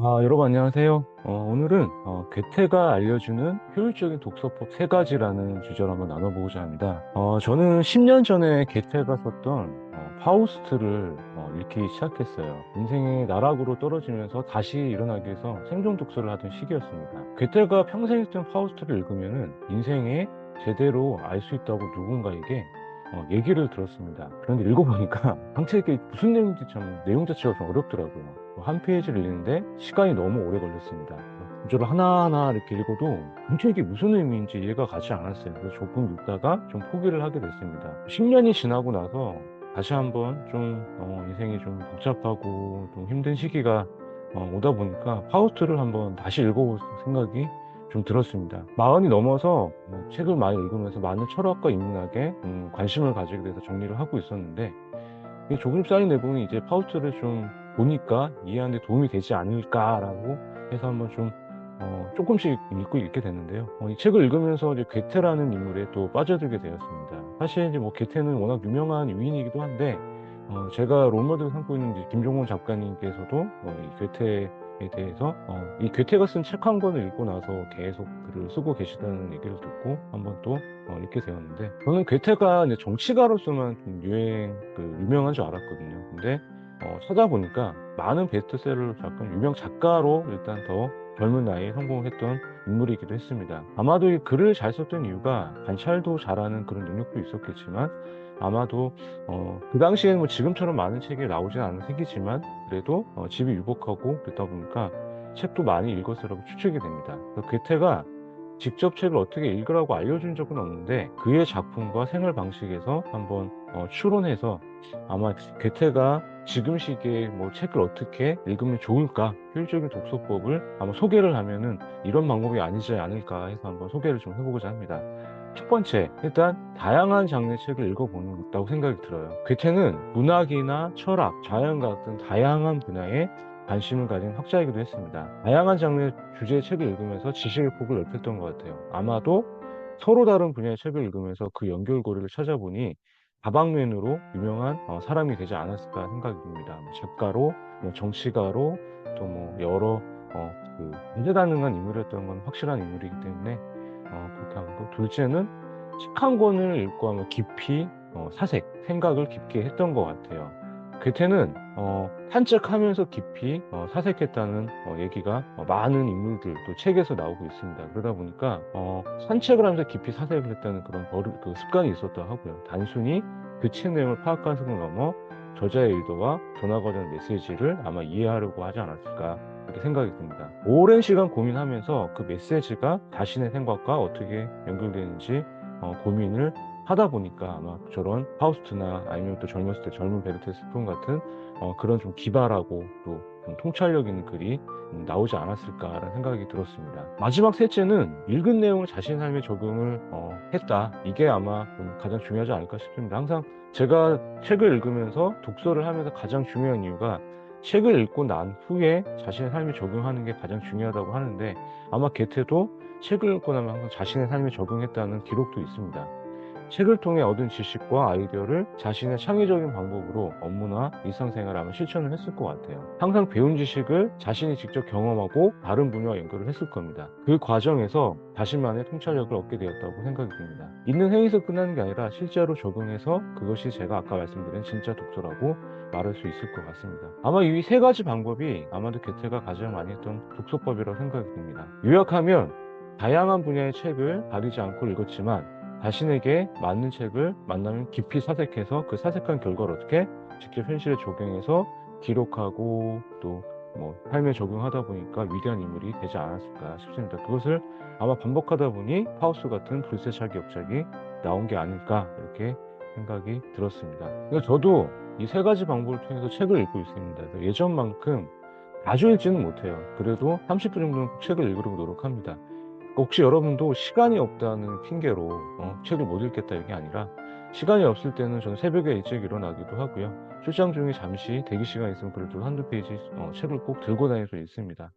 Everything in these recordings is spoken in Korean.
여러분 안녕하세요. 오늘은 괴테가 알려주는 효율적인 독서법 세 가지라는 주제로 한번 나눠보고자 합니다. 저는 10년 전에 괴테가 썼던 파우스트를 읽기 시작했어요. 인생의 나락으로 떨어지면서 다시 일어나기 위해서 생존 독서를 하던 시기였습니다. 괴테가 평생 읽던 파우스트를 읽으면은 인생에 제대로 알 수 있다고 누군가에게 얘기를 들었습니다. 그런데 읽어보니까 당최 무슨 내용인지 참 내용 자체가 좀 어렵더라고요. 한 페이지를 읽는데 시간이 너무 오래 걸렸습니다. 구조를 하나하나 이렇게 읽어도 도대체 이게 무슨 의미인지 이해가 가지 않았어요. 그래서 조금 읽다가 좀 포기를 하게 됐습니다. 10년이 지나고 나서 다시 한번 좀 인생이 좀 복잡하고 좀 힘든 시기가 오다 보니까 파우스트를 한번 다시 읽어볼 생각이 좀 들었습니다. 마흔이 넘어서 책을 많이 읽으면서 많은 철학과 인문학에 관심을 가지게 돼서 정리를 하고 있었는데 이 조금 쌓인 내용이 이제 파우스트를 좀 보니까 이해하는 데 도움이 되지 않을까라고 해서 한번 좀 조금씩 읽고 읽게 됐는데요. 이 책을 읽으면서 이제 괴테라는 인물에 또 빠져들게 되었습니다. 사실 이제 뭐 괴테는 워낙 유명한 위인이기도 한데 제가 롤모델을 삼고 있는 이제 김종원 작가님께서도 이 괴테에 대해서 이 괴테가 쓴 책 한 권을 읽고 나서 계속 글을 쓰고 계시다는 얘기를 듣고 한번 또 읽게 되었는데 저는 괴테가 이제 정치가로서만 좀 유명한 줄 알았거든요. 근데 찾아보니까 많은 베스트셀러 작가, 유명 작가로 일단 더 젊은 나이에 성공했던 인물이기도 했습니다. 아마도 이 글을 잘 썼던 이유가 관찰도 잘하는 그런 능력도 있었겠지만 아마도 그 당시에는 뭐 지금처럼 많은 책이 나오진 않은 시기지만 그래도 집이 유복하고 그러다 보니까 책도 많이 읽었으라고 추측이 됩니다. 괴테가 직접 책을 어떻게 읽으라고 알려준 적은 없는데 그의 작품과 생활 방식에서 한번 추론해서 아마 괴테가 지금 시기에 뭐 책을 어떻게 읽으면 좋을까 효율적인 독서법을 아마 소개를 하면은 이런 방법이 아니지 않을까 해서 한번 소개를 좀 해보고자 합니다. 첫 번째, 일단 다양한 장르의 책을 읽어보는 것다고 생각이 들어요. 괴테는 문학이나 철학, 자연과 같은 다양한 분야에 관심을 가진 학자이기도 했습니다. 다양한 장르의 주제의 책을 읽으면서 지식의 폭을 넓혔던 것 같아요. 아마도 서로 다른 분야의 책을 읽으면서 그 연결고리를 찾아보니 다방면으로 유명한 사람이 되지 않았을까 생각이 듭니다. 뭐 작가로, 뭐 정치가로, 또 뭐 여러 인재다능한 인물이었던 건 확실한 인물이기 때문에 그렇게 한 거. 둘째는 책 한 권을 읽고 하면 깊이 사색, 생각을 깊게 했던 것 같아요. 괴테는 산책하면서 깊이 사색했다는 얘기가 많은 인물들 또 책에서 나오고 있습니다. 그러다 보니까 산책을 하면서 깊이 사색을 했다는 그런 그 습관이 있었다고 하고요. 단순히 그 책 내용을 파악하는 것을 넘어 저자의 의도와 전하고자 하는 메시지를 아마 이해하려고 하지 않았을까 그렇게 생각이 듭니다. 오랜 시간 고민하면서 그 메시지가 자신의 생각과 어떻게 연결되는지 고민을 하다 보니까 아마 저런 파우스트나 아니면 또 젊었을 때 젊은 베르테 스폰 같은 그런 좀 기발하고 또 좀 통찰력 있는 글이 나오지 않았을까라는 생각이 들었습니다. 마지막 셋째는 읽은 내용을 자신의 삶에 적용을 했다. 이게 아마 좀 가장 중요하지 않을까 싶습니다. 항상 제가 책을 읽으면서 독서를 하면서 가장 중요한 이유가 책을 읽고 난 후에 자신의 삶에 적용하는 게 가장 중요하다고 하는데 아마 게테도 책을 읽고 나면 항상 자신의 삶에 적용했다는 기록도 있습니다. 책을 통해 얻은 지식과 아이디어를 자신의 창의적인 방법으로 업무나 일상생활에 아마 실천을 했을 것 같아요. 항상 배운 지식을 자신이 직접 경험하고 다른 분야와 연결을 했을 겁니다. 그 과정에서 자신만의 통찰력을 얻게 되었다고 생각이 듭니다. 읽는 행위에서 끝나는 게 아니라 실제로 적용해서 그것이 제가 아까 말씀드린 진짜 독서라고 말할 수 있을 것 같습니다. 아마 이 세 가지 방법이 아마도 괴테가 가장 많이 했던 독서법이라고 생각이 듭니다. 요약하면 다양한 분야의 책을 가리지 않고 읽었지만 자신에게 맞는 책을 만나면 깊이 사색해서 그 사색한 결과를 어떻게 직접 현실에 적용해서 기록하고 또 뭐 삶에 적용하다 보니까 위대한 인물이 되지 않았을까 싶습니다. 그것을 아마 반복하다 보니 파우스 같은 불세차기 역작이 나온 게 아닐까 이렇게 생각이 들었습니다. 그래서 저도 이 세 가지 방법을 통해서 책을 읽고 있습니다. 예전만큼 자주 읽지는 못해요. 그래도 30분 정도는 책을 읽으려고 노력합니다. 혹시 여러분도 시간이 없다는 핑계로 책을 못 읽겠다 이게 아니라 시간이 없을 때는 저는 새벽에 일찍 일어나기도 하고요. 출장 중에 잠시 대기 시간 있으면 그래도 한두 페이지 책을 꼭 들고 다닐 수 있습니다.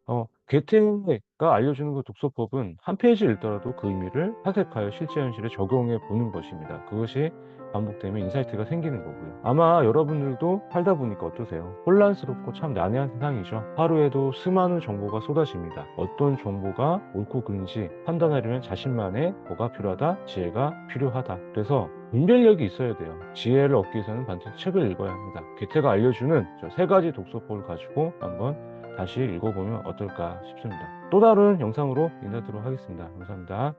괴테가 알려주는 그 독서법은 한 페이지 읽더라도 그 의미를 사색하여 실제 현실에 적용해 보는 것입니다. 그것이 반복되면 인사이트가 생기는 거고요. 아마 여러분들도 살다 보니까 어떠세요? 혼란스럽고 참 난해한 세상이죠. 하루에도 수많은 정보가 쏟아집니다. 어떤 정보가 옳고 그른지 판단하려면 자신만의 뭐가 필요하다, 지혜가 필요하다. 그래서 분별력이 있어야 돼요. 지혜를 얻기 위해서는 반드시 책을 읽어야 합니다. 괴테가 알려주는 저 세 가지 독서법을 가지고 한번 다시 읽어보면 어떨까 싶습니다. 또 다른 영상으로 인사드리도록 하겠습니다. 감사합니다.